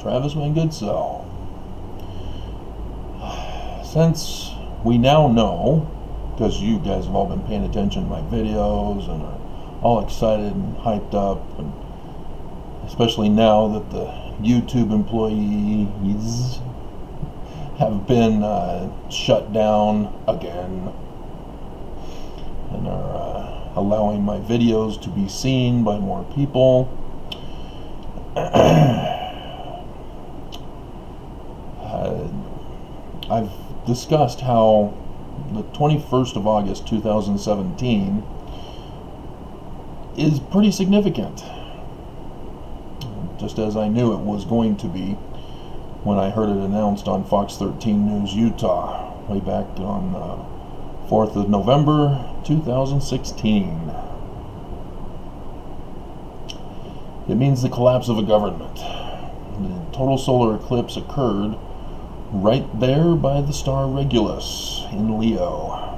Travis Mangoodso. Since we now know, because you guys have all been paying attention to my videos and are all excited and hyped up, and especially now that the YouTube employees have been shut down again and are allowing my videos to be seen by more people. I've discussed how the 21st of August 2017 is pretty significant, just as I knew it was going to be when I heard it announced on Fox 13 News Utah way back on 4th of November 2016. It means the collapse of a government. The total solar eclipse occurred right there by the star Regulus in Leo.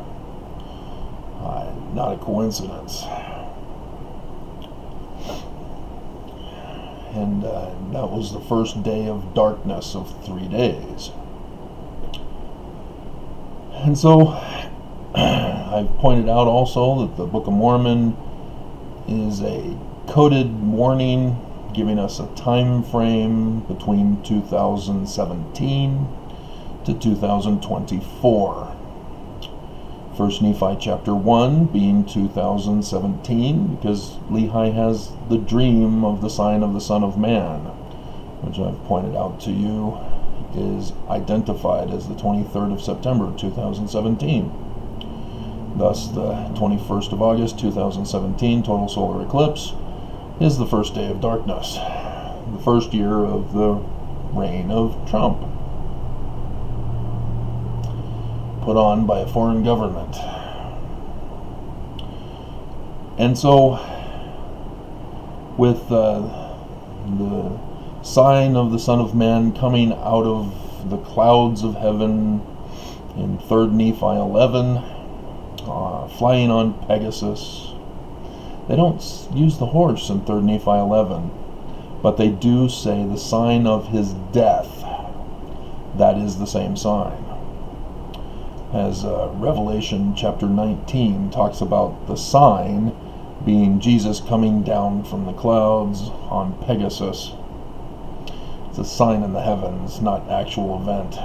Not a coincidence. And that was the first day of darkness of 3 days. And so I've pointed out also that the Book of Mormon is a coded warning giving us a time frame between 2017 to 2024. First Nephi chapter 1 being 2017, because Lehi has the dream of the sign of the Son of Man, which I've pointed out to you is identified as the 23rd of September 2017. Thus the 21st of August 2017 total solar eclipse is the first day of darkness, the first year of the reign of Trump, put on by a foreign government. And so, with the sign of the Son of Man coming out of the clouds of heaven in 3rd Nephi 11, flying on Pegasus. They don't use the horse in 3rd Nephi 11, but they do say the sign of his death. That is the same sign. As Revelation chapter 19 talks about the sign being Jesus coming down from the clouds on Pegasus. It's a sign in the heavens, not actual event.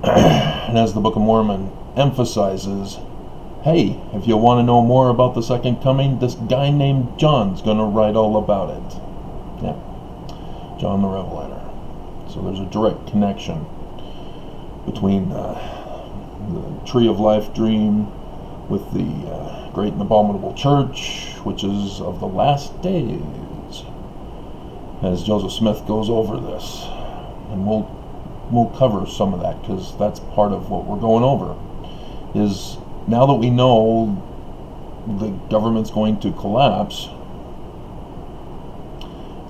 And as the Book of Mormon emphasizes, hey, if you want to know more about the second coming, this guy named John's going to write all about it. Yeah, John the Revelator. So there's a direct connection between the Tree of Life dream with the Great and Abominable Church, which is of the last days, as Joseph Smith goes over this. And we'll cover some of that, because that's part of what we're going over, is now that we know the government's going to collapse,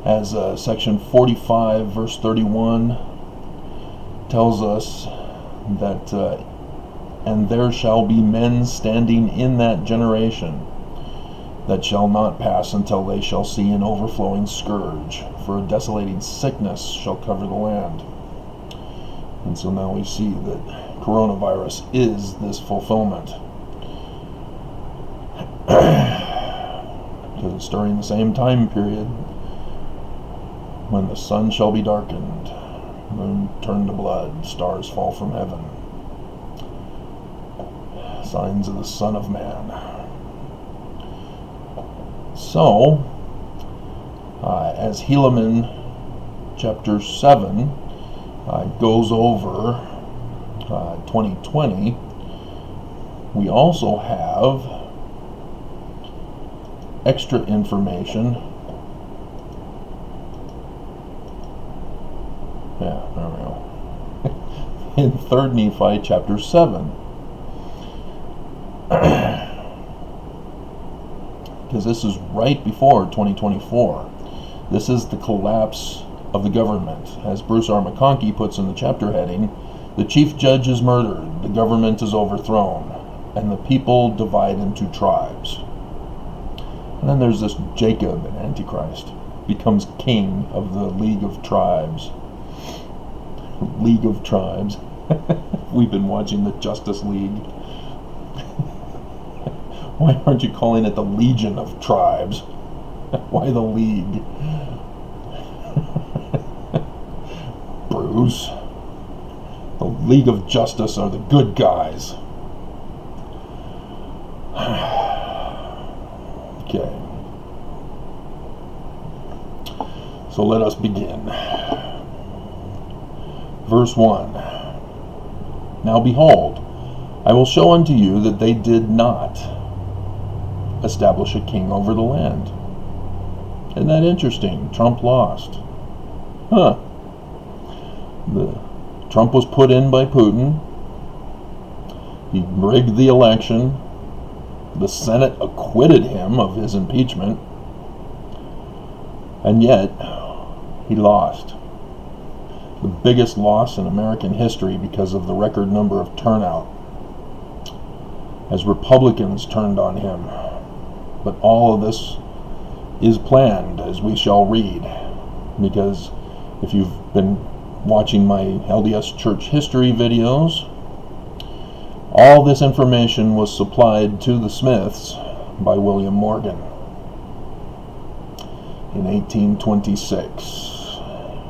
as section 45 verse 31 tells us that and there shall be men standing in that generation that shall not pass until they shall see an overflowing scourge, for a desolating sickness shall cover the land. And so now we see that coronavirus is this fulfillment, because it's during the same time period when the sun shall be darkened, moon turned to blood, stars fall from heaven. Signs of the Son of Man. So, as Helaman chapter 7 goes over 2020, we also have extra information. Yeah, there we go. In 3rd Nephi chapter 7. Because this is right before 2024. This is the collapse of the government. As Bruce R. McConkie puts in the chapter heading, the chief judge is murdered, the government is overthrown, and the people divide into tribes. And then there's this Jacob and Antichrist. becomes king of the League of Tribes. League of Tribes. We've been watching the Justice League. Why aren't you calling it the Legion of Tribes? Why the League? Bruce. The League of Justice are the good guys. Okay. So let us begin. Verse 1. Now behold, I will show unto you that they did not establish a king over the land. Isn't that interesting? Trump lost. Trump was put in by Putin. He rigged the election. The Senate acquitted him of his impeachment. And yet, he lost. The biggest loss in American history because of the record number of turnout, as Republicans turned on him. But all of this is planned, as we shall read, because if you've been watching my LDS church history videos, all this information was supplied to the Smiths by William Morgan in 1826.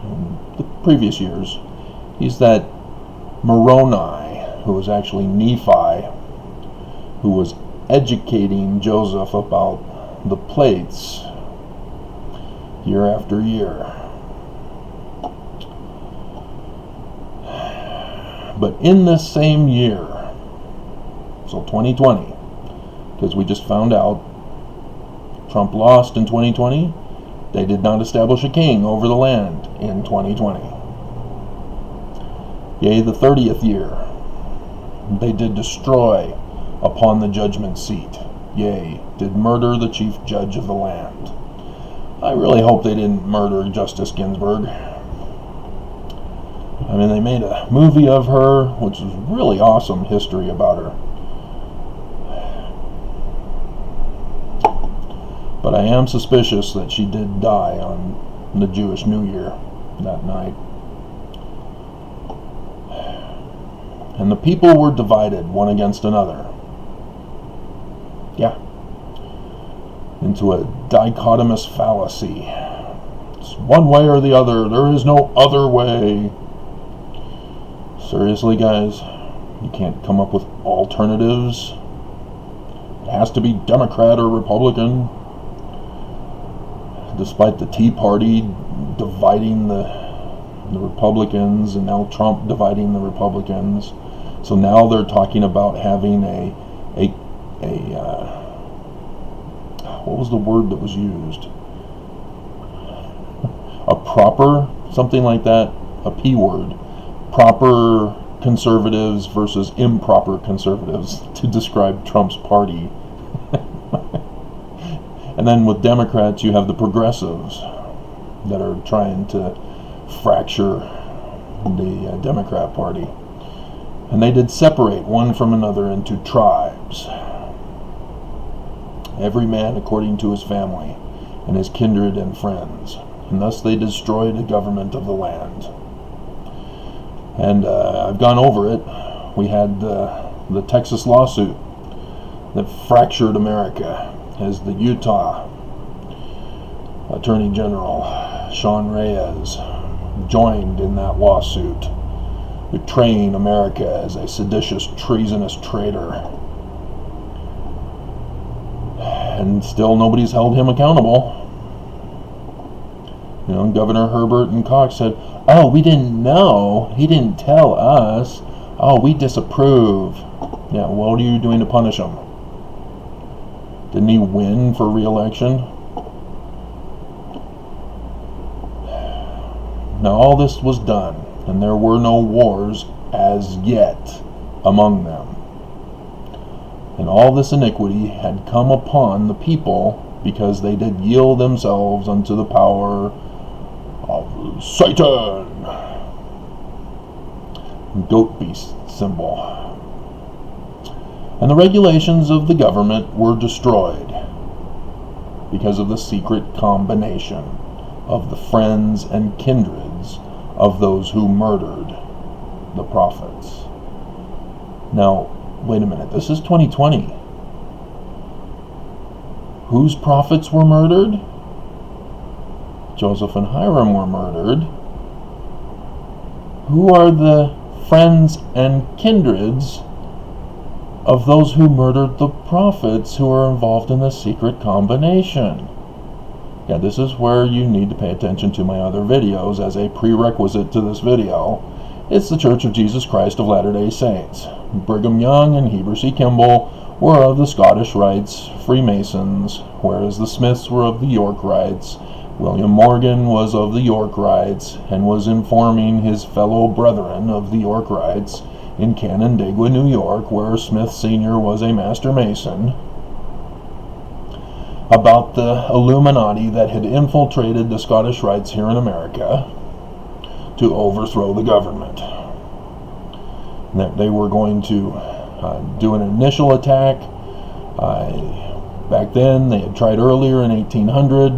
In the previous years, he's that Moroni who was actually Nephi, who was educating Joseph about the plates year after year. But in this same year, so 2020, because we just found out Trump lost in 2020, they did not establish a king over the land in 2020. Yea, the 30th year, they did destroy upon the judgment seat, yea, did murder the chief judge of the land. I really hope they didn't murder Justice Ginsburg. I mean, they made a movie of her, which is really awesome history about her. But I am suspicious that she did die on the Jewish New Year that night. And the people were divided one against another. Yeah. Into a dichotomous fallacy. It's one way or the other. There is no other way. Seriously, guys? You can't come up with alternatives? It has to be Democrat or Republican. Despite the Tea Party dividing the Republicans, and now Trump dividing the Republicans. So now they're talking about having what was the word that was used? A proper, something like that, a P word. Proper conservatives versus improper conservatives to describe Trump's party. And then with Democrats, you have the progressives that are trying to fracture the Democrat Party. And they did separate one from another into tribes. Every man according to his family and his kindred and friends. And thus they destroyed the government of the land. And I've gone over it. We had the Texas lawsuit that fractured America, as the Utah Attorney General, Sean Reyes, joined in that lawsuit, betraying America as a seditious, treasonous traitor. And still nobody's held him accountable. You know, Governor Herbert and Cox said, "Oh, we didn't know. He didn't tell us. Oh, we disapprove." Yeah, what are you doing to punish him? Didn't he win for re-election? Now all this was done, and there were no wars as yet among them. And all this iniquity had come upon the people because they did yield themselves unto the power of Satan. Goat beast symbol. And the regulations of the government were destroyed because of the secret combination. of the friends and kindreds of those who murdered the prophets. Now, wait a minute, this is 2020. Whose prophets were murdered? Joseph and Hiram were murdered. Who are the friends and kindreds of those who murdered the prophets who are involved in the secret combination? Yeah, this is where you need to pay attention to my other videos as a prerequisite to this video. It's the Church of Jesus Christ of Latter-day Saints. Brigham Young and Heber C. Kimball were of the Scottish Rites, Freemasons, whereas the Smiths were of the York Rites. William Morgan was of the York Rites and was informing his fellow brethren of the York Rites in Canandaigua, New York, where Smith Sr. was a Master Mason, about the Illuminati that had infiltrated the Scottish Rites here in America to overthrow the government. That they were going to do an initial attack. Back then, they had tried earlier in 1800.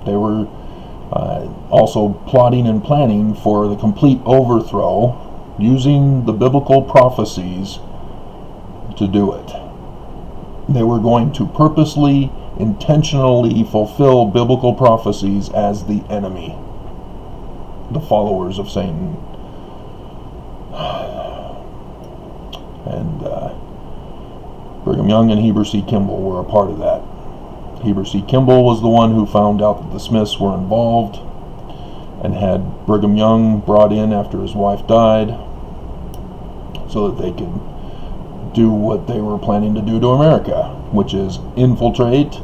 They were also plotting and planning for the complete overthrow, using the biblical prophecies to do it. They were going to purposely, intentionally fulfill biblical prophecies as the enemy, the followers of Satan. And Brigham Young and Heber C. Kimball were a part of that. Heber C. Kimball was the one who found out that the Smiths were involved and had Brigham Young brought in after his wife died so that they could do what they were planning to do to America, which is infiltrate,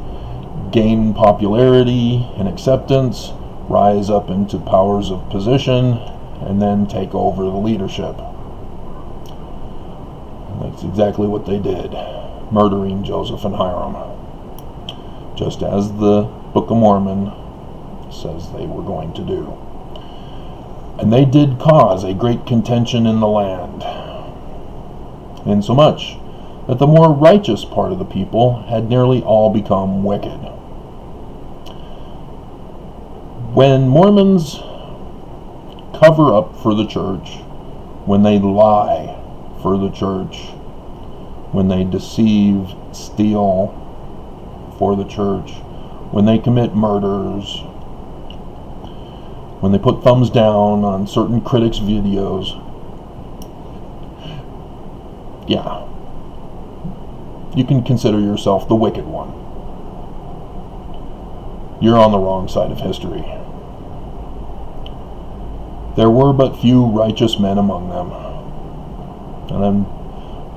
gain popularity and acceptance, rise up into powers of position, and then take over the leadership. And that's exactly what they did, murdering Joseph and Hiram, just as the Book of Mormon says they were going to do. And they did cause a great contention in the land, insomuch that the more righteous part of the people had nearly all become wicked. When Mormons cover up for the church, when they lie for the church, when they deceive, steal for the church, when they commit murders, when they put thumbs down on certain critics' videos, yeah, you can consider yourself the wicked one. You're on the wrong side of history. There were but few righteous men among them, and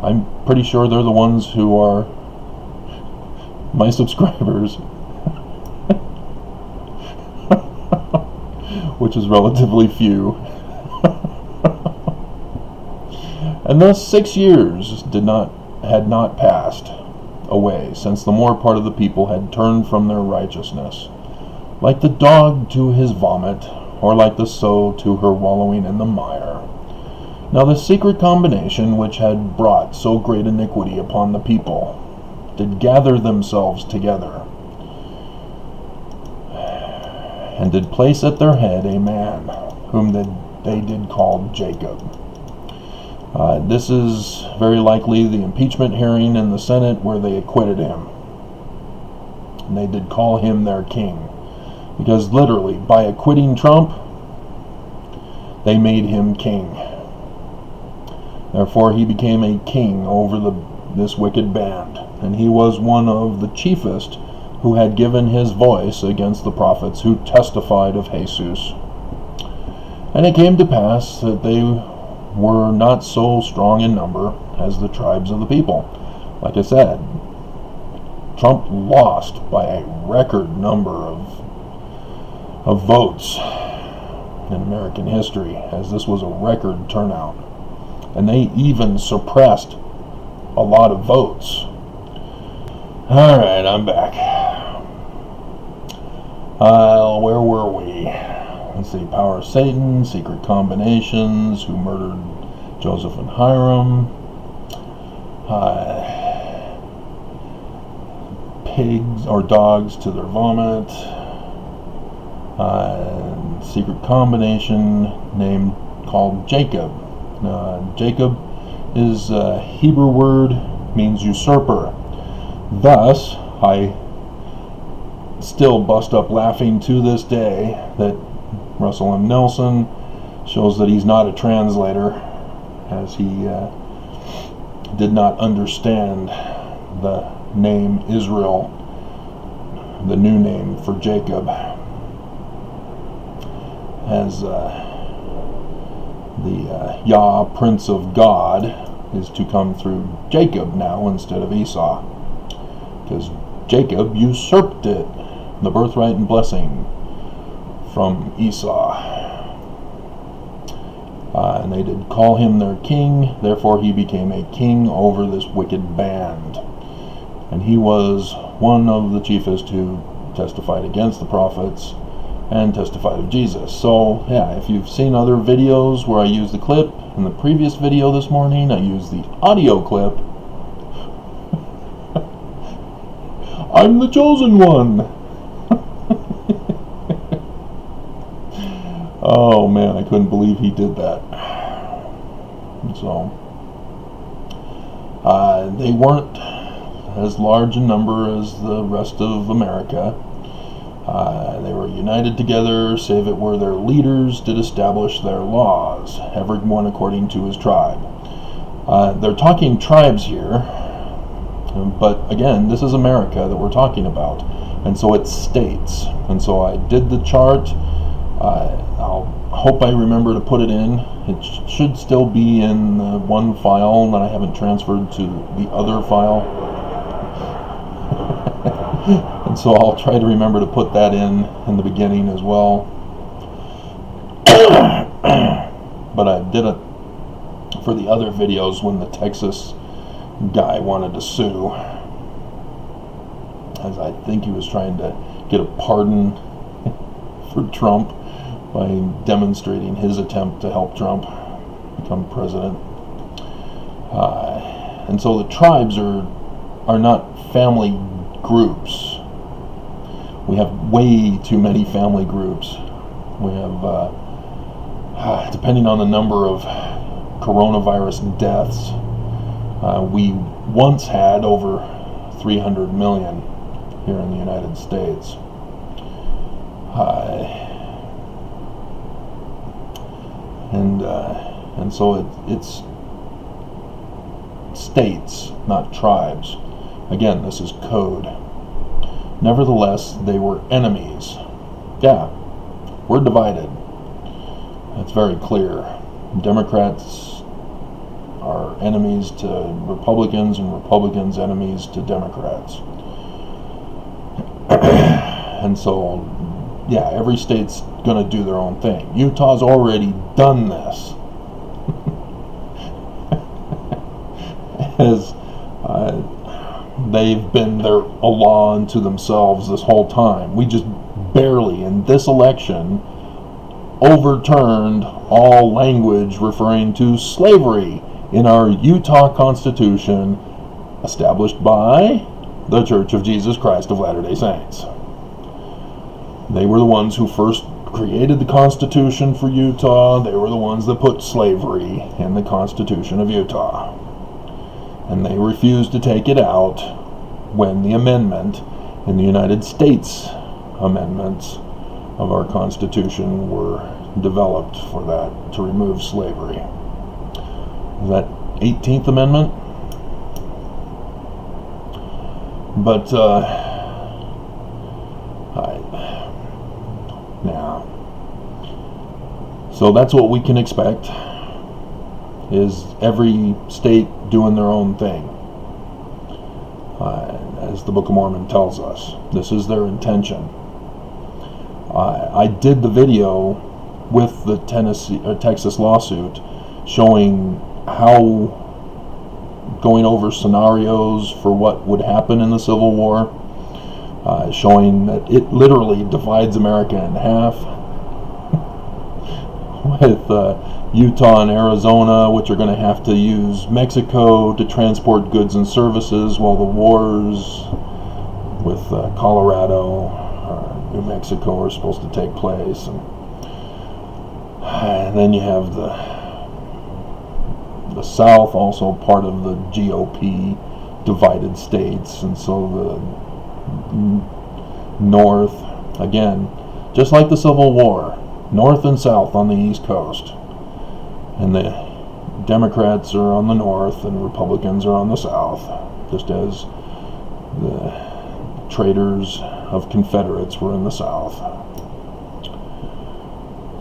I'm pretty sure they're the ones who are my subscribers, which is relatively few. And thus 6 years had not passed away since the more part of the people had turned from their righteousness, like the dog to his vomit, or like the sow to her wallowing in the mire. Now the secret combination which had brought so great iniquity upon the people did gather themselves together, and did place at their head a man whom they did call Jacob. This is very likely the impeachment hearing in the Senate where they acquitted him. And they did call him their king, because literally by acquitting Trump, they made him king. Therefore he became a king over this wicked band, and he was one of the chiefest who had given his voice against the prophets who testified of Jesus. And it came to pass that they were not so strong in number as the tribes of the people. Like I said, Trump lost by a record number of votes in American history, as this was a record turnout. And they even suppressed a lot of votes. Alright, I'm back. Where were we? Let's see, power of Satan, secret combinations, who murdered Joseph and Hiram, pigs or dogs to their vomit, Secret combination named called Jacob. Jacob is a Hebrew word, means usurper. Thus, I still bust up laughing to this day that Russell M. Nelson shows that he's not a translator, as he did not understand the name Israel, the new name for Jacob, as the Yah, Prince of God, is to come through Jacob now instead of Esau, because Jacob usurped it, the birthright and blessing, from Esau. And they did call him their king, therefore he became a king over this wicked band. And he was one of the chiefest who testified against the prophets and testified of Jesus. So yeah, if you've seen other videos where I use the clip, in the previous video this morning I used the audio clip. I'm the chosen one. Oh man, I couldn't believe he did that. So they weren't as large a number as the rest of America. They were united together, save it were their leaders did establish their laws, everyone according to his tribe. They're talking tribes here, but again, this is America that we're talking about, and so it's states. And so I did the chart. I'll hope I remember to put it in. It should still be in one file that I haven't transferred to the other file. And so I'll try to remember to put that in the beginning as well. But I did it for the other videos when the Texas guy wanted to sue, as I think he was trying to get a pardon for Trump by demonstrating his attempt to help Trump become president. And so the tribes are not family groups. We have way too many family groups. We have, depending on the number of coronavirus deaths, we once had over 300 million here in the United States. And so it's states, not tribes. Again, this is code. Nevertheless, they were enemies. Yeah, we're divided. That's very clear. Democrats are enemies to Republicans, and Republicans enemies to Democrats. And so, yeah, every state's going to do their own thing. Utah's already done this. As they've been a law unto themselves this whole time. We just barely, in this election, overturned all language referring to slavery in our Utah Constitution, established by the Church of Jesus Christ of Latter-day Saints. They were the ones who first created the Constitution for Utah. They were the ones that put slavery in the Constitution of Utah. And they refused to take it out when the amendment in the United States amendments of our Constitution were developed for that, to remove slavery. Is that 18th Amendment? But, yeah. So that's what we can expect, is every state doing their own thing. As the Book of Mormon tells us, this is their intention. I did the video with the Texas lawsuit, showing how, going over scenarios for what would happen in the Civil War, showing that it literally divides America in half, with Utah and Arizona, which are going to have to use Mexico to transport goods and services, while the wars with Colorado, New Mexico are supposed to take place, and then you have the South, also part of the GOP divided states, and so the North, again, just like the Civil War, North and South on the East Coast, and the Democrats are on the North and Republicans are on the South, just as the traitors of Confederates were in the South.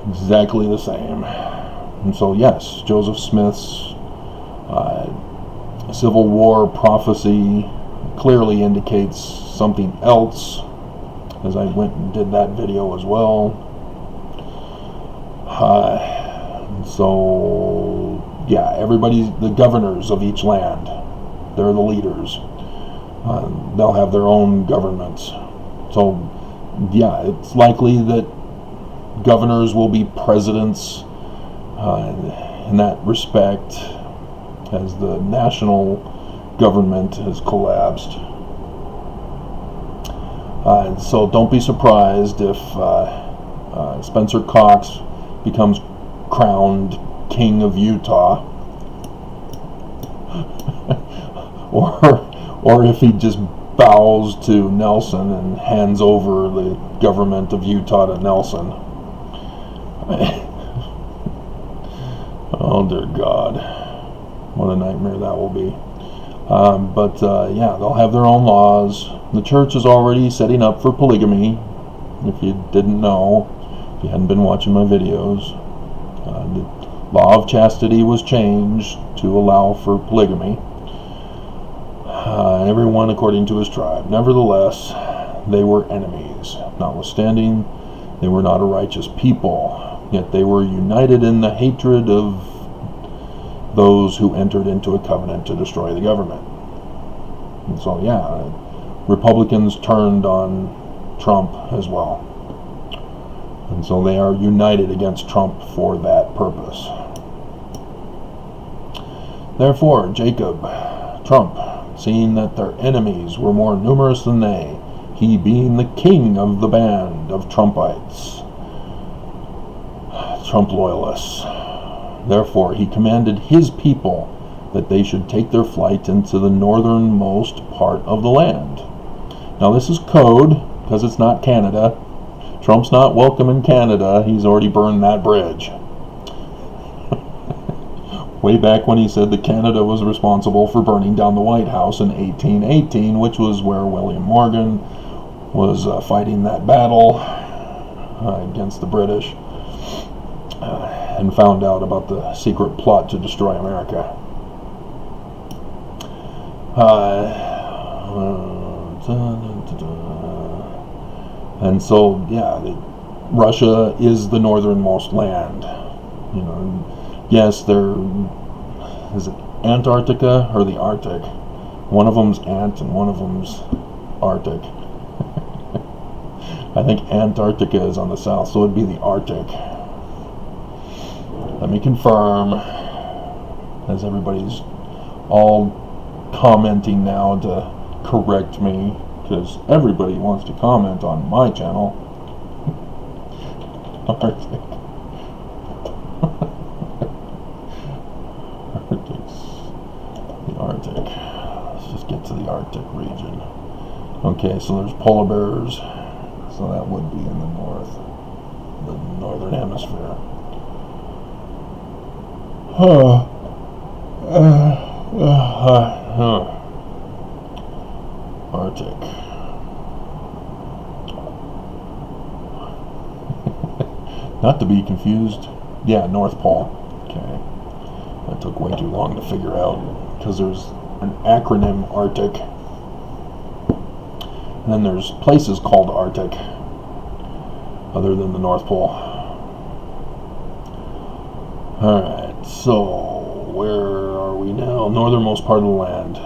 Exactly the same. And so yes, Joseph Smith's Civil War prophecy clearly indicates something else, as I went and did that video as well. So yeah, the governors of each land, they're the leaders. They'll have their own governments. So yeah, it's likely that governors will be presidents in that respect, as the national government has collapsed. So don't be surprised if Spencer Cox becomes crowned King of Utah, or if he just bows to Nelson and hands over the government of Utah to Nelson. Oh dear God, what a nightmare that will be. Yeah, they'll have their own laws. The church is already setting up for polygamy, if you didn't know, if you hadn't been watching my videos. The law of chastity was changed to allow for polygamy. Everyone according to his tribe. Nevertheless, they were enemies. Notwithstanding, they were not a righteous people, yet they were united in the hatred of those who entered into a covenant to destroy the government. And so yeah, Republicans turned on Trump as well. And so they are united against Trump for that purpose. Therefore, Jacob, Trump, seeing that their enemies were more numerous than they, he being the king of the band of Trumpites, Trump loyalists, therefore he commanded his people that they should take their flight into the northernmost part of the land. Now this is code, because it's not Canada. Trump's not welcome in Canada. He's already burned that bridge. Way back when he said that Canada was responsible for burning down the White House in 1818, which was where William Morgan was fighting that battle against the British, and found out about the secret plot to destroy America. And so, yeah, Russia is the northernmost land. You know, yes, is it Antarctica or the Arctic? One of them's Ant and one of them's Arctic. I think Antarctica is on the south, so it'd be the Arctic. Let me confirm, as everybody's all commenting now to correct me, because everybody wants to comment on my channel. Arctic. The Arctic. Let's just get to the Arctic region. Okay, so there's polar bears, so that would be in the north, the northern hemisphere. Arctic. Not to be confused. Yeah, North Pole. Okay. That took way too long to figure out, because there's an acronym Arctic. And then there's places called Arctic, other than the North Pole. Alright, so where are we now? Northernmost part of the land.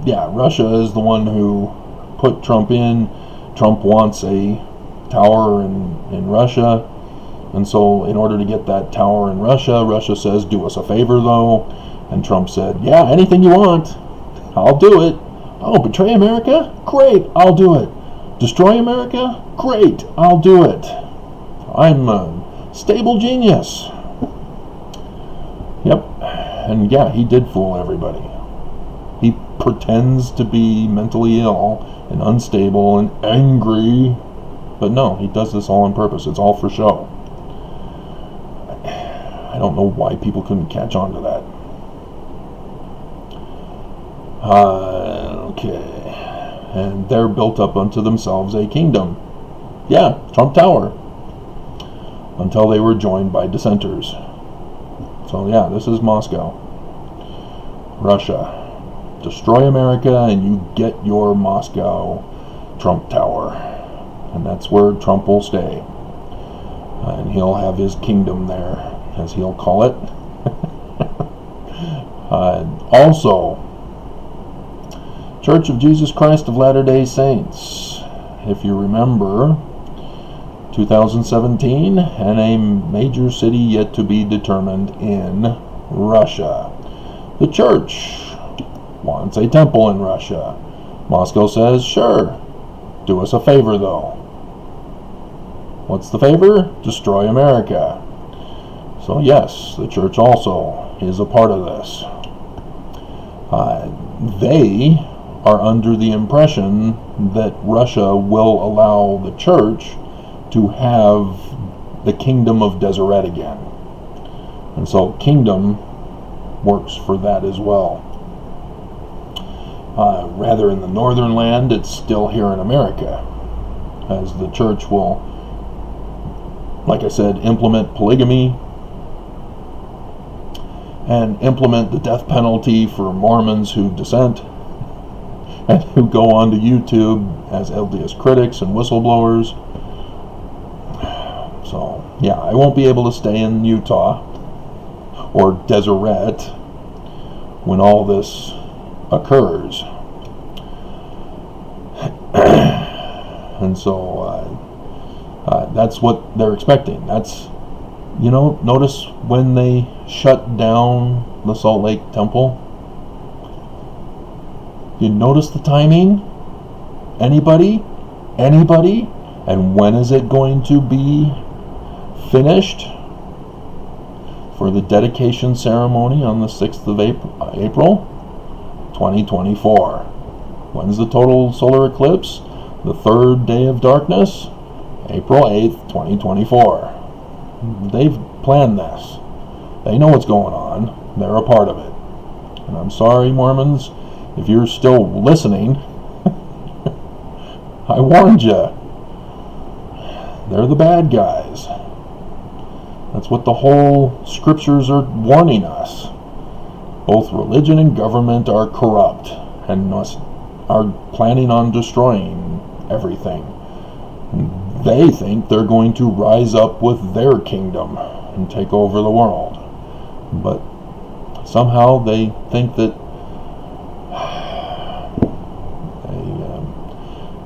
Yeah, Russia is the one who put Trump in. Trump wants a tower in Russia. And so in order to get that tower in Russia, Russia says, do us a favor though. And Trump said, yeah, anything you want. I'll do it. Oh, betray America? Great, I'll do it. Destroy America? Great, I'll do it. I'm a stable genius. Yep, and yeah, he did fool everybody. He pretends to be mentally ill and unstable and angry, but no, he does this all on purpose. It's all for show. I don't know why people couldn't catch on to that. Okay, and they're built up unto themselves a kingdom. Yeah, Trump Tower. Until they were joined by dissenters. So yeah, this is Moscow. Russia. Destroy America and you get your Moscow Trump Tower. And that's where Trump will stay. And he'll have his kingdom there, as he'll call it. Also, Church of Jesus Christ of Latter-day Saints. If you remember, 2017, and a major city yet to be determined in Russia. The church wants a temple in Russia. Moscow says, sure, do us a favor though. What's the favor? Destroy America. So yes, the church also is a part of this. They are under the impression that Russia will allow the church to have the kingdom of Deseret again. And so kingdom works for that as well. Rather in the northern land, it's still here in America, as the church will, like I said, implement polygamy and implement the death penalty for Mormons who dissent and who go on to YouTube as LDS critics and whistleblowers. So, yeah, I won't be able to stay in Utah or Deseret when all this occurs. And so that's what they're expecting. That's, you know, notice when they shut down the Salt Lake Temple. You notice the timing? Anybody? And when is it going to be finished? For the dedication ceremony on the 6th of April, 2024. When's the total solar eclipse? The third day of darkness, April 8th, 2024. They've planned this. They know what's going on. They're a part of it. And I'm sorry, Mormons, if you're still listening, I warned you. They're the bad guys. That's what the whole scriptures are warning us. Both religion and government are corrupt and are planning on destroying everything. They think they're going to rise up with their kingdom and take over the world. But somehow they think that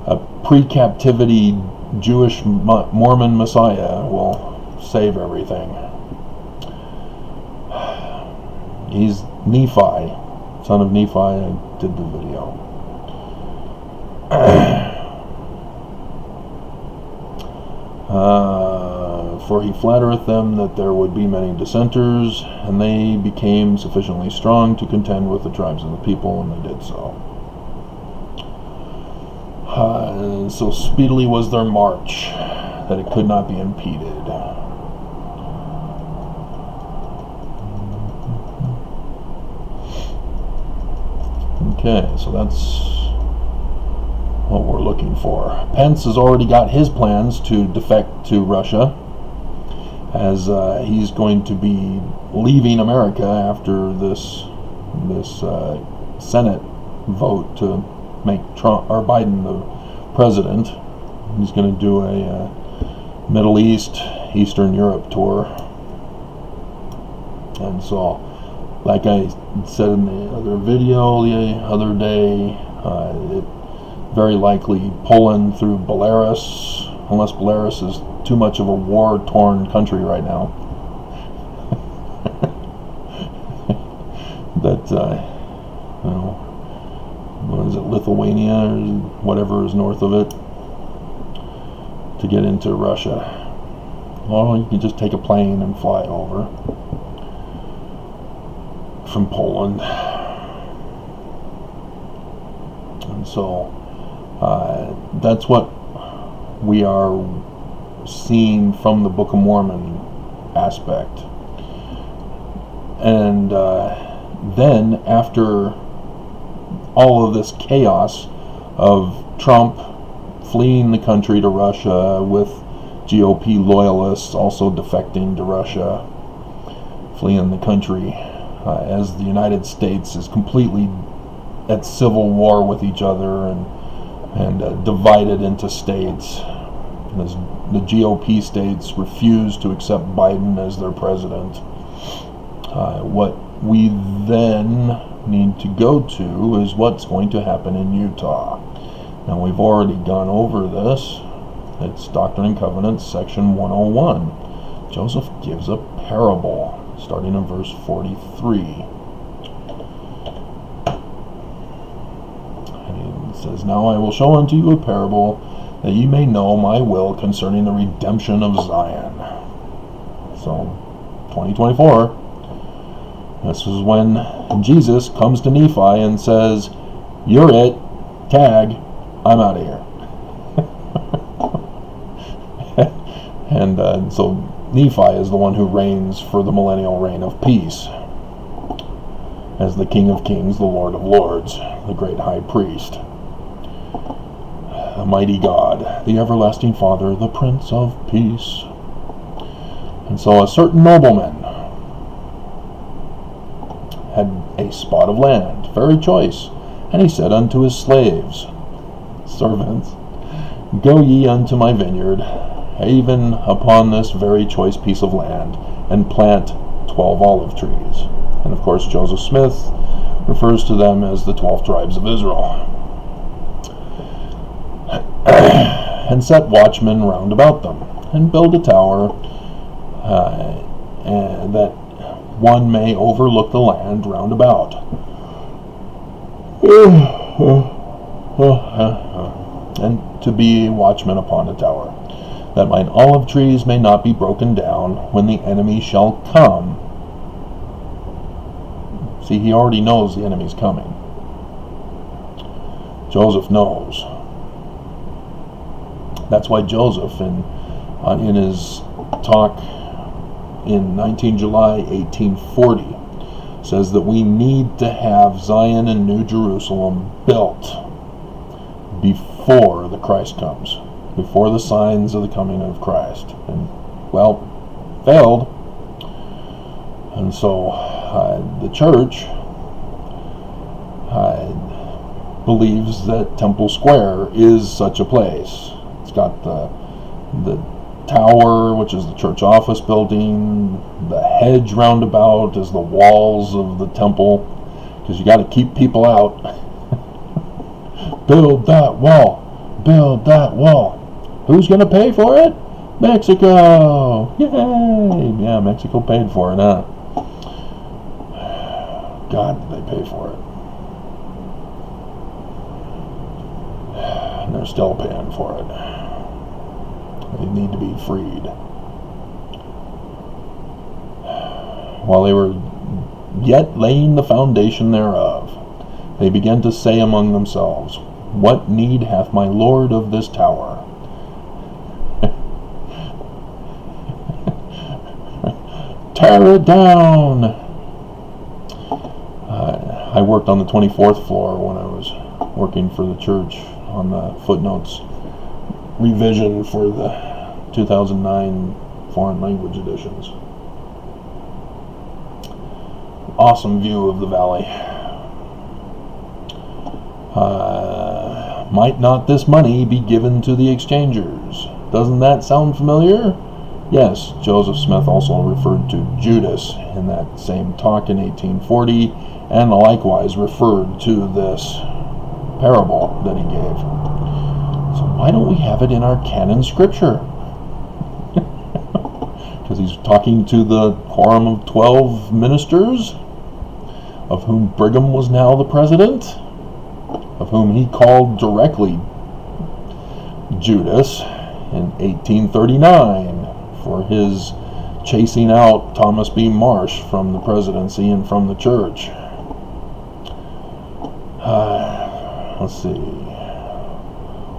a pre-captivity Jewish Mormon Messiah will save everything. He's Nephi, son of Nephi. I did the video. For he flattereth them that there would be many dissenters, and they became sufficiently strong to contend with the tribes of the people, and they did so. So speedily was their march, that it could not be impeded. Okay, so that's what we're looking for. Pence has already got his plans to defect to Russia, as he's going to be leaving America after this Senate vote to make Trump or Biden the president. He's going to do a Middle East, Eastern Europe tour, and so, like I said in the other video the other day, it very likely Poland through Belarus, unless Belarus is too much of a war-torn country right now. That, you know, what is it, Lithuania or whatever is north of it. to get into Russia. Well, you can just take a plane and fly over from Poland. And so that's what we are seeing from the Book of Mormon aspect. And then after all of this chaos of Trump fleeing the country to Russia, with GOP loyalists also defecting to Russia, fleeing the country, as the United States is completely at civil war with each other and divided into states, as the GOP states refuse to accept Biden as their president. What we then need to go to is what's going to happen in Utah. Now, we've already gone over this. It's Doctrine and Covenants, section 101. Joseph gives a parable, starting in verse 43. And it says, "Now I will show unto you a parable, that ye may know my will concerning the redemption of Zion." So, 2024. This is when Jesus comes to Nephi and says, "You're it, tag, I'm out of here." And so Nephi is the one who reigns for the millennial reign of peace, as the King of Kings, the Lord of Lords, the great high priest, the mighty God, the everlasting Father, the Prince of Peace. And so a certain nobleman had a spot of land, very choice, and he said unto his slaves, servants, "Go ye unto my vineyard, even upon this very choice piece of land, and plant 12 olive trees." And of course Joseph Smith refers to them as the 12 tribes of Israel. "And set watchmen round about them, and build a tower, and that one may overlook the land round about, and to be watchmen upon a tower, that mine olive trees may not be broken down when the enemy shall come." See, he already knows the enemy's coming. Joseph knows. That's why Joseph, in his talk in 19 July 1840, says that we need to have Zion and New Jerusalem built before the Christ comes, before the signs of the coming of Christ. And, well, failed. And so the church believes that Temple Square is such a place. It's got the tower, which is the church office building. The hedge roundabout is the walls of the temple, because you got to keep people out. Build that wall. Build that wall. Who's going to pay for it? Mexico. Yay! Yeah, Mexico paid for it, huh? God, did they pay for it. And they're still paying for it. They need to be freed. While they were yet laying the foundation thereof, they began to say among themselves, "What need hath my Lord of this tower?" Tear it down! I worked on the 24th floor when I was working for the church on the footnotes revision for the 2009 foreign language editions. Awesome view of the valley. Might not this money be given to the exchangers? Doesn't that sound familiar? Yes, Joseph Smith also referred to Judas in that same talk in 1840, and likewise referred to this parable that he gave. So why don't we have it in our canon scripture? Because he's talking to the quorum of 12 ministers, of whom Brigham was now the president, of whom he called directly Judas in 1839 for his chasing out Thomas B. Marsh from the presidency and from the church. Let's see.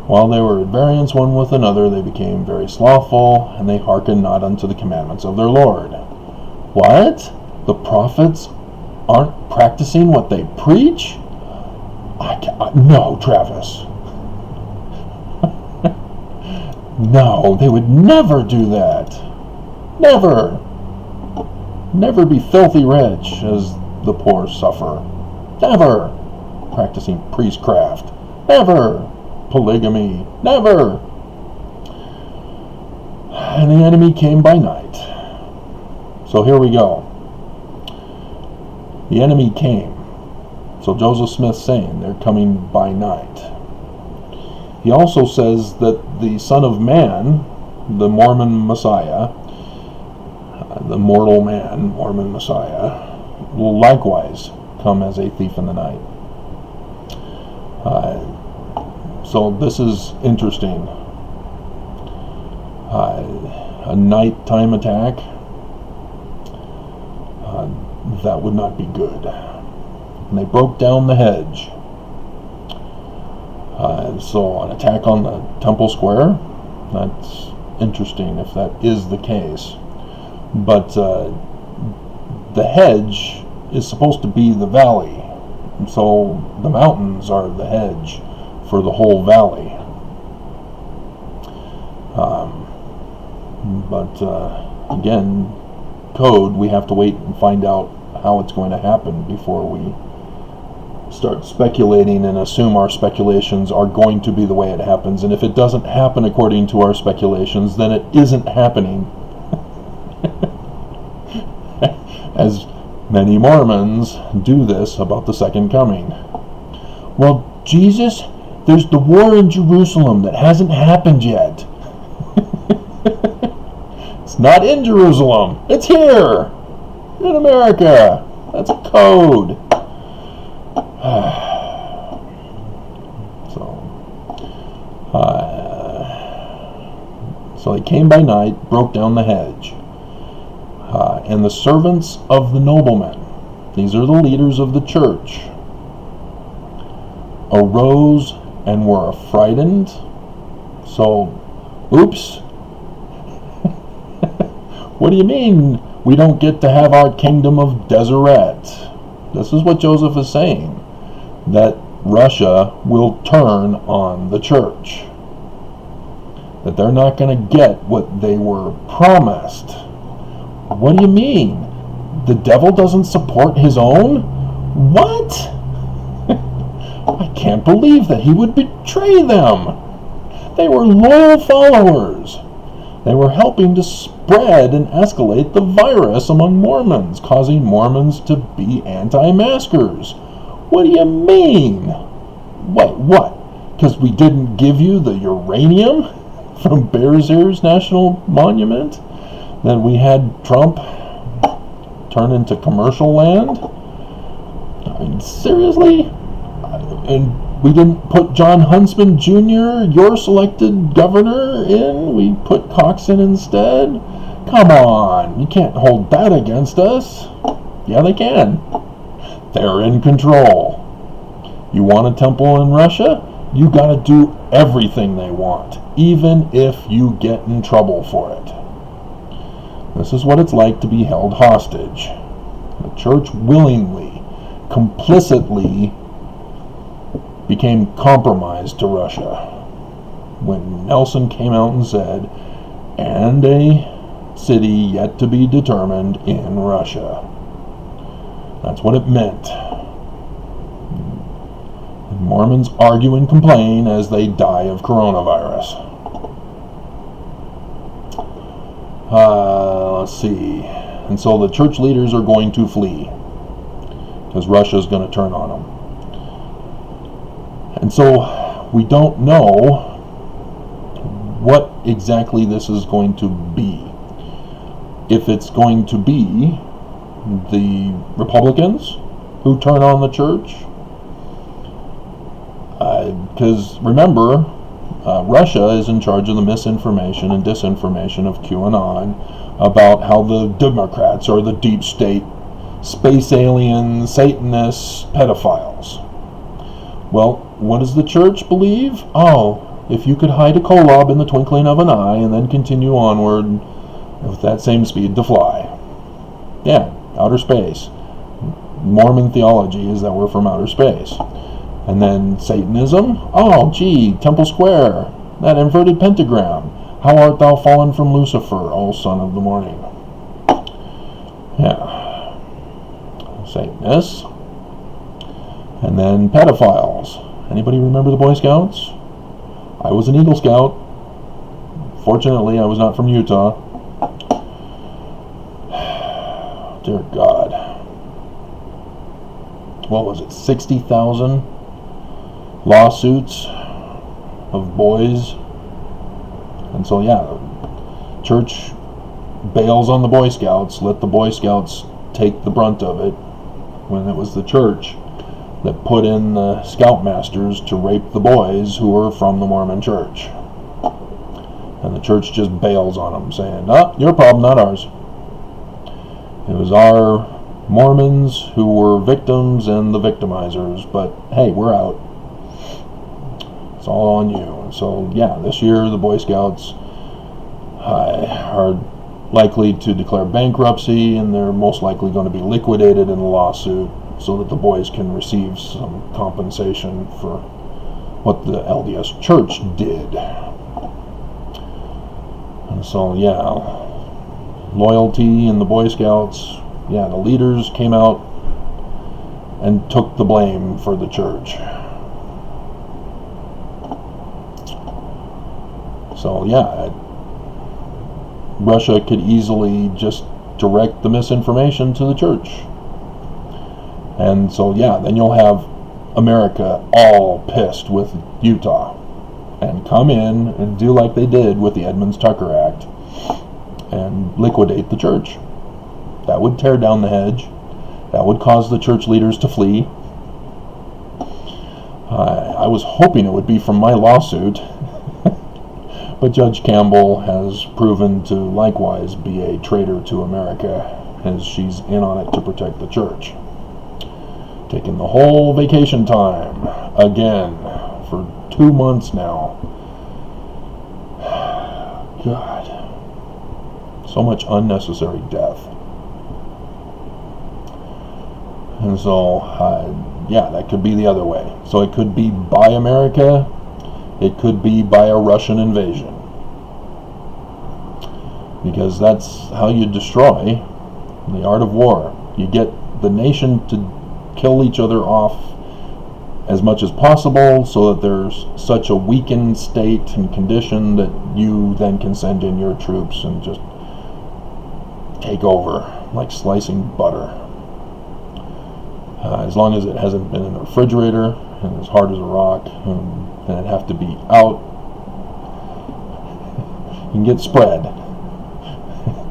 While they were at variance one with another, they became very slothful, and they hearkened not unto the commandments of their Lord. What? The prophets aren't practicing what they preach? No, Travis. No, they would never do that. Never. Never be filthy rich as the poor suffer. Never. Practicing priestcraft. Never. Polygamy. Never. And the enemy came by night. So here we go. The enemy came. So Joseph Smith's saying they're coming by night. He also says that the Son of Man, the Mormon Messiah, the mortal man, Mormon Messiah, will likewise come as a thief in the night. So this is interesting. A nighttime attack, that would not be good. And they broke down the hedge. So an attack on the Temple Square, that's interesting if that is the case. But the hedge is supposed to be the valley. So the mountains are the hedge for the whole valley. But again, code, we have to wait and find out how it's going to happen before we start speculating and assume our speculations are going to be the way it happens. And if it doesn't happen according to our speculations, then it isn't happening. As many Mormons do this about the second coming. Well, Jesus, there's the war in Jerusalem that hasn't happened yet. It's not in Jerusalem. It's here. In America. That's a code. So they came by night, broke down the hedge. And the servants of the noblemen, these are the leaders of the church, arose and were affrighted. So, oops. What do you mean we don't get to have our kingdom of Deseret? This is what Joseph is saying, that Russia will turn on the church. That they're not going to get what they were promised. What do you mean? The devil doesn't support his own? What? I can't believe that he would betray them. They were loyal followers. They were helping to spread and escalate the virus among Mormons, causing Mormons to be anti-maskers. What do you mean? What? Because we didn't give you the uranium from Bears Ears National Monument? Then we had Trump turn into commercial land? I mean, seriously? And we didn't put John Huntsman Jr., your selected governor, in? We put Cox in instead? Come on, you can't hold that against us. Yeah, they can. They're in control. You want a temple in Russia? You gotta do everything they want, even if you get in trouble for it. This is what it's like to be held hostage. The church willingly, complicitly became compromised to Russia when Nelson came out and said, and a city yet to be determined in Russia. That's what it meant. And Mormons argue and complain as they die of coronavirus. Let's see. And so the church leaders are going to flee because Russia's going to turn on them. And so we don't know what exactly this is going to be. If it's going to be the Republicans who turn on the church, because remember, Russia is in charge of the misinformation and disinformation of QAnon about how the Democrats are the deep state, space aliens, Satanists, pedophiles. Well, what does the church believe? Oh, if you could hide a kolob in the twinkling of an eye and then continue onward with that same speed to fly. Yeah, outer space. Mormon theology is that we're from outer space. And then Satanism? Oh, gee, Temple Square, that inverted pentagram. How art thou fallen from Lucifer, O son of the morning? Yeah. Satanists. And then pedophiles. Anybody remember the Boy Scouts? I was an Eagle Scout. Fortunately, I was not from Utah. Dear God. What was it, 60,000 lawsuits of boys? And so, yeah, the church bails on the Boy Scouts, let the Boy Scouts take the brunt of it, when it was the church that put in the scoutmasters to rape the boys who were from the Mormon church. And the church just bails on them, saying, "Oh, your problem, not ours." It was our Mormons who were victims and the victimizers, but hey, we're out. It's all on you. So yeah, this year the Boy Scouts are likely to declare bankruptcy, and they're most likely going to be liquidated in a lawsuit so that the boys can receive some compensation for what the LDS church did. And so yeah, loyalty in the Boy Scouts. Yeah, the leaders came out and took the blame for the church. So yeah, Russia could easily just direct the misinformation to the church. And so yeah, then you'll have America all pissed with Utah and come in and do like they did with the Edmunds-Tucker Act and liquidate the church. That would tear down the hedge. That would cause the church leaders to flee. I was hoping it would be from my lawsuit, but Judge Campbell has proven to likewise be a traitor to America, as she's in on it to protect the church. Taking the whole vacation time again for 2 months now. God, so much unnecessary death. And so, yeah, that could be the other way. So it could be by America, it could be by a Russian invasion. Because that's how you destroy the art of war. You get the nation to kill each other off as much as possible so that there's such a weakened state and condition that you then can send in your troops and just take over like slicing butter. As long as it hasn't been in the refrigerator and as hard as a rock, and it'd have to be out. You can get spread.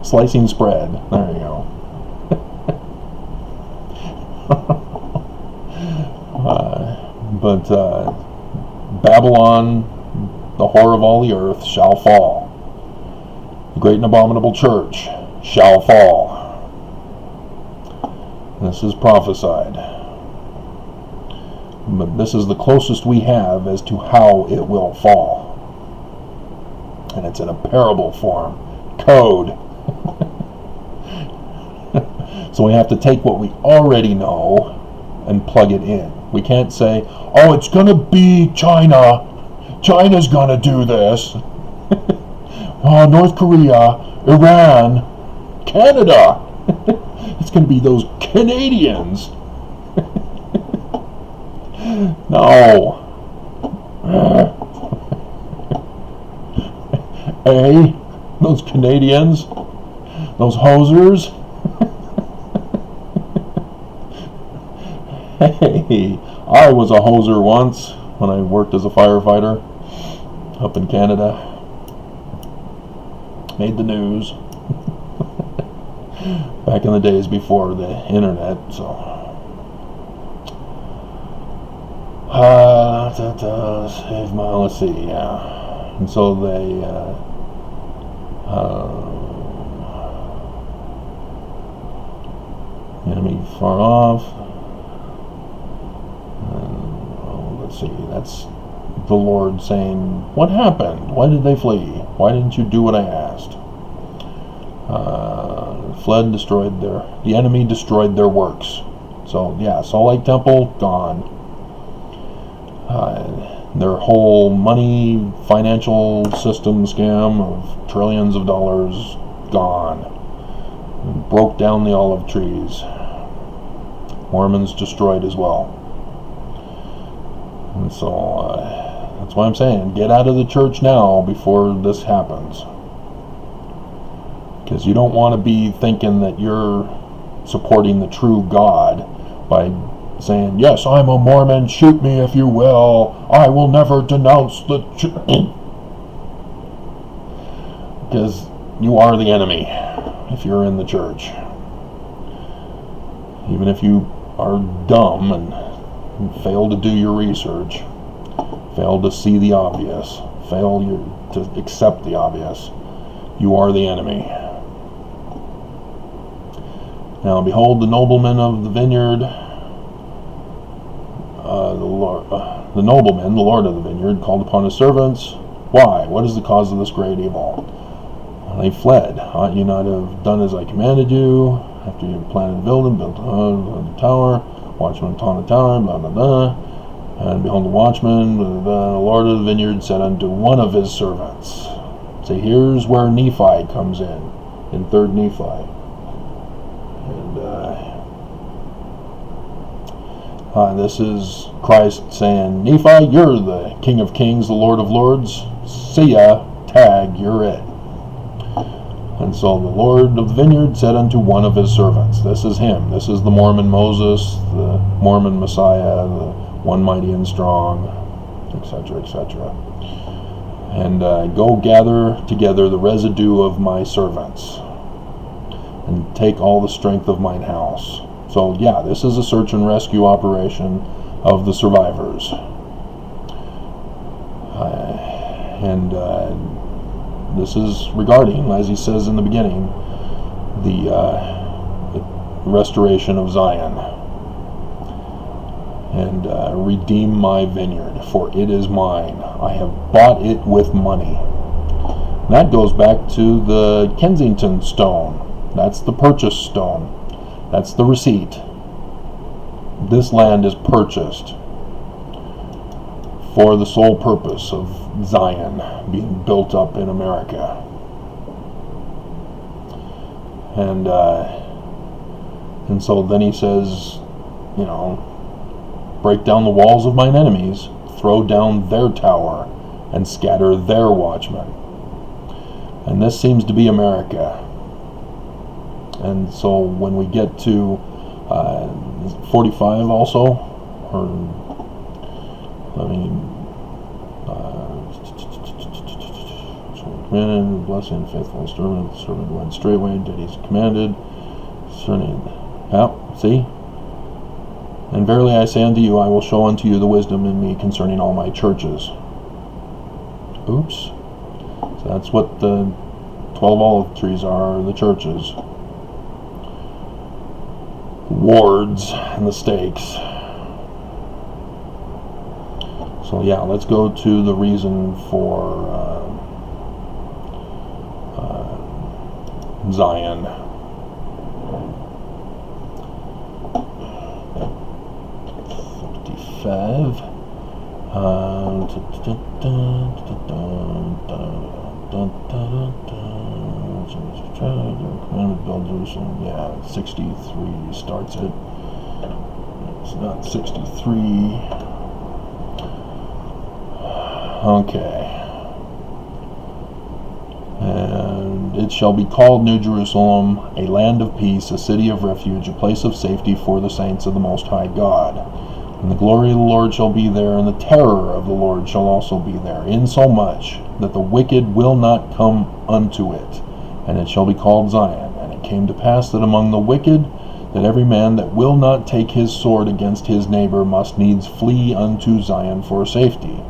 Slicing spread. There you go. But Babylon, the whore of all the earth, shall fall. The great and abominable church shall fall. This is prophesied. But this is the closest we have as to how it will fall. And it's in a parable form. Code. So we have to take what we already know and plug it in. We can't say, oh, it's going to be China. China's going to do this. North Korea, Iran, Canada. It's going to be those Canadians. No. Those Canadians, those hosers. Hey, I was a hoser once when I worked as a firefighter up in Canada. Made the news. Back in the days before the internet, so. Let's see, yeah. And so they enemy far off. Let's see, that's the Lord saying, what happened? Why did they flee? Why didn't you do what I asked? Fled, the enemy destroyed their works. So yeah, Salt Lake Temple, gone. Their whole money, financial system scam of trillions of dollars, gone. Broke down the olive trees. Mormons destroyed as well. And so that's why I'm saying, get out of the church now before this happens. Because you don't want to be thinking that you're supporting the true God by saying, yes, I'm a Mormon, shoot me if you will, I will never denounce the church. Because you are the enemy if you're in the church. Even if you are dumb and fail to do your research, fail to see the obvious, fail to accept the obvious, you are the enemy. Now behold, the nobleman of the vineyard, the nobleman, the Lord of the vineyard, called upon his servants. Why? What is the cause of this great evil? They fled. Ought you not have done as I commanded you? After you had planted the building, built the tower, watchman upon the tower, blah, blah, blah. And behold, the watchman, blah, blah, blah, the Lord of the vineyard, said unto one of his servants. So here's where Nephi comes in 3rd Nephi. And this is Christ saying, Nephi, you're the King of Kings, the Lord of Lords. See ya, tag, you're it. And so the Lord of the vineyard said unto one of his servants, this is him, this is the Mormon Moses, the Mormon Messiah, the one mighty and strong, etc., etc. And go gather together the residue of my servants, and take all the strength of mine house. So yeah, this is a search and rescue operation of the survivors. This is regarding, as he says in the beginning, the restoration of Zion. And redeem my vineyard, for it is mine. I have bought it with money. And that goes back to the Kensington stone. That's the purchase stone. That's the receipt. This land is purchased for the sole purpose of Zion being built up in America. And so then he says, you know, break down the walls of mine enemies, throw down their tower, and scatter their watchmen. And this seems to be America. And so when we get to 45 also, or I mean, commanded, blessing, faithful servant went straightway, did he commanded, concerning, see? And verily I say unto you, I will show unto you the wisdom in me concerning all my churches. Oops. So that's what the 12 olive trees are, the churches. Wards and the stakes. So yeah, let's go to the reason for Zion. Yeah, 63 starts it. It's not 63. Okay. And it shall be called New Jerusalem, a land of peace, a city of refuge, a place of safety for the saints of the Most High God. And the glory of the Lord shall be there, and the terror of the Lord shall also be there, insomuch that the wicked will not come unto it. And it shall be called Zion. And it came to pass that among the wicked, that every man that will not take his sword against his neighbor must needs flee unto Zion for safety.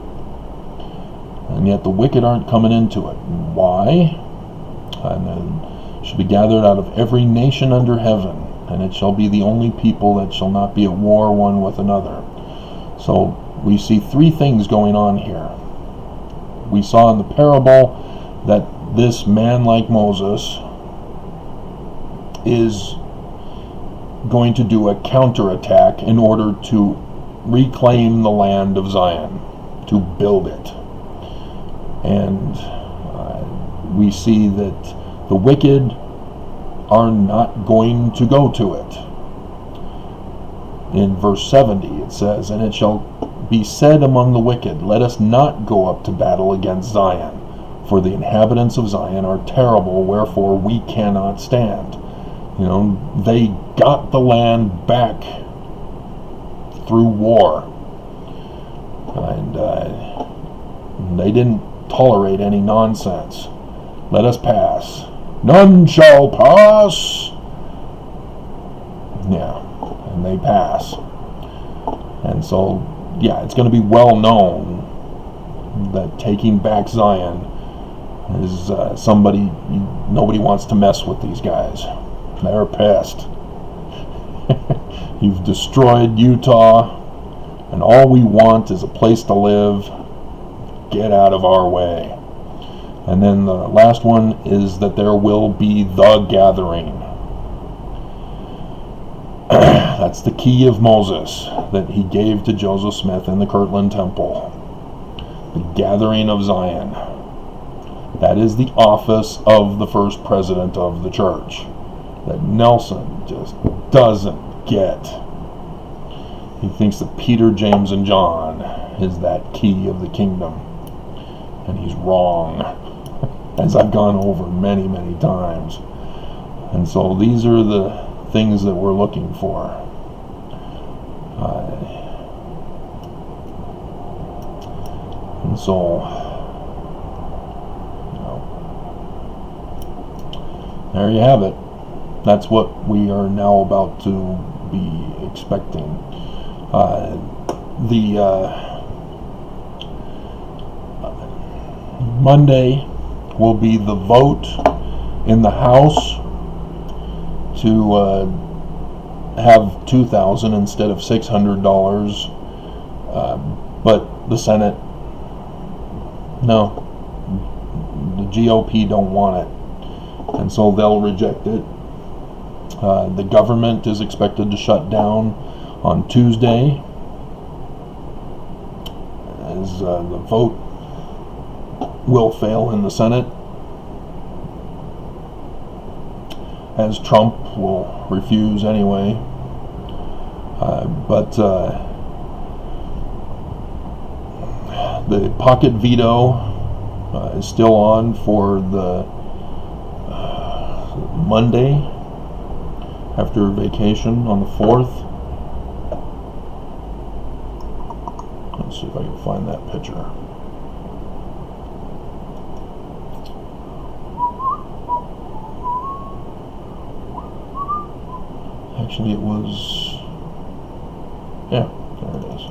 And and yet the wicked aren't coming into it. Why? And it should be gathered out of every nation under heaven, and it shall be the only people that shall not be at war one with another. So we see three things going on here. We saw in the parable that this man like Moses is going to do a counterattack in order to reclaim the land of Zion, to build it. And we see that the wicked are not going to go to it. In verse 70 it says, "And it shall be said among the wicked, let us not go up to battle against Zion, for the inhabitants of Zion are terrible, wherefore we cannot stand." You know, they got the land back through war, and they didn't tolerate any nonsense. Let us pass. None shall pass. Yeah, and they pass. And so, yeah, it's going to be well known that taking back Zion is nobody wants to mess with these guys. They're pissed. You've destroyed Utah, and all we want is a place to live. Get out of our way. And then the last one is that there will be the gathering. That's the key of Moses that he gave to Joseph Smith in the Kirtland Temple. The gathering of Zion. That is the office of the first president of the church, that Nelson just doesn't get. He thinks that Peter, James, and John is that key of the kingdom, and he's wrong, as I've gone over many, many times. And so these are the things that we're looking for. And so, there you have it. That's what we are now about to be expecting. Monday will be the vote in the House to have $2,000 instead of $600, but the Senate, no, the GOP don't want it, and so they'll reject it. The government is expected to shut down on Tuesday, as the vote will fail in the Senate, as Trump will refuse anyway. But the pocket veto is still on for the Monday after vacation on the 4th. Let's see if I can find that picture. Actually, it was, yeah, there it is.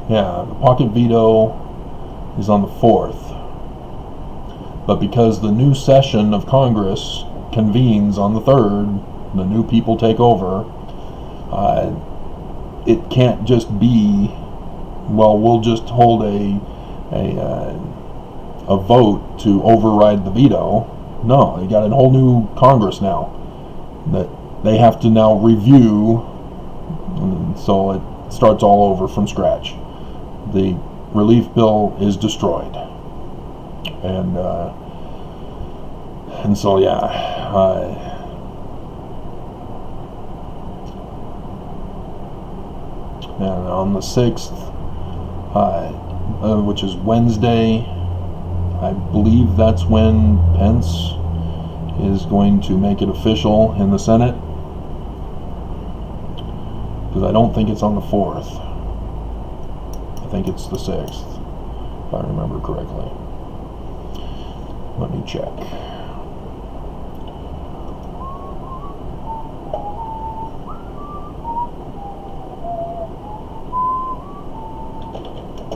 Yeah, the pocket veto is on the 4th. But because the new session of Congress convenes on the 3rd, the new people take over, it can't just be, well, we'll just hold a vote to override the veto. No, they got a whole new Congress now that they have to now review, and so it starts all over from scratch. The relief bill is destroyed, and so yeah, and on the 6th, which is Wednesday, I believe that's when Pence is going to make it official in the Senate, because I don't think it's on the 4th. I think it's the 6th, if I remember correctly. Let me check.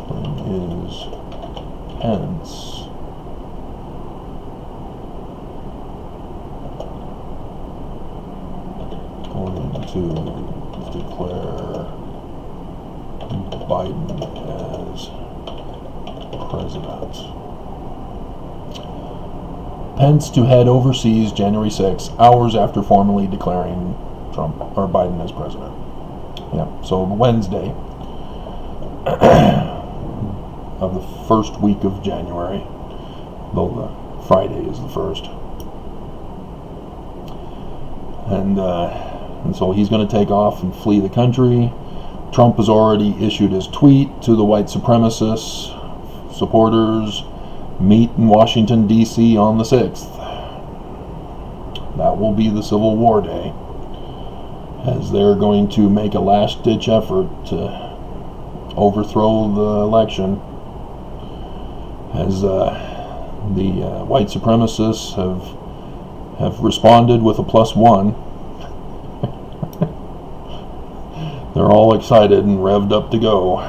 When is Pence going to declare Biden as president? Pence to head overseas January 6, hours after formally declaring Trump or Biden as president. Yeah, so Wednesday of the first week of January, though the Friday is the first. And so he's going to take off and flee the country. Trump has already issued his tweet to the white supremacist supporters, meet in Washington, D.C. on the 6th. That will be the Civil War day, as they're going to make a last-ditch effort to overthrow the election, as the white supremacists have responded with a +1. They're all excited and revved up to go.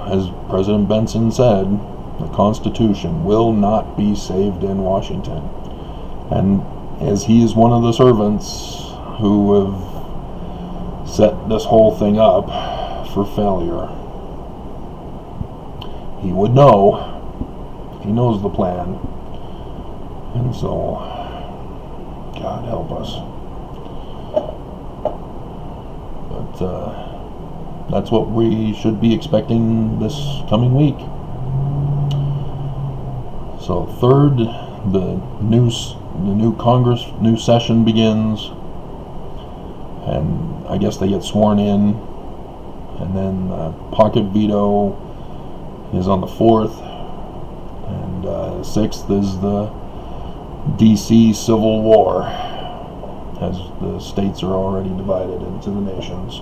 As President Benson said, the Constitution will not be saved in Washington. And as he is one of the servants who have set this whole thing up for failure, he would know. He knows the plan. And so, God help us. But that's what we should be expecting this coming week. So third, the new Congress, new session begins, and I guess they get sworn in, and then pocket veto is on the 4th, and 6th is the D.C. Civil War, as the states are already divided into the nations.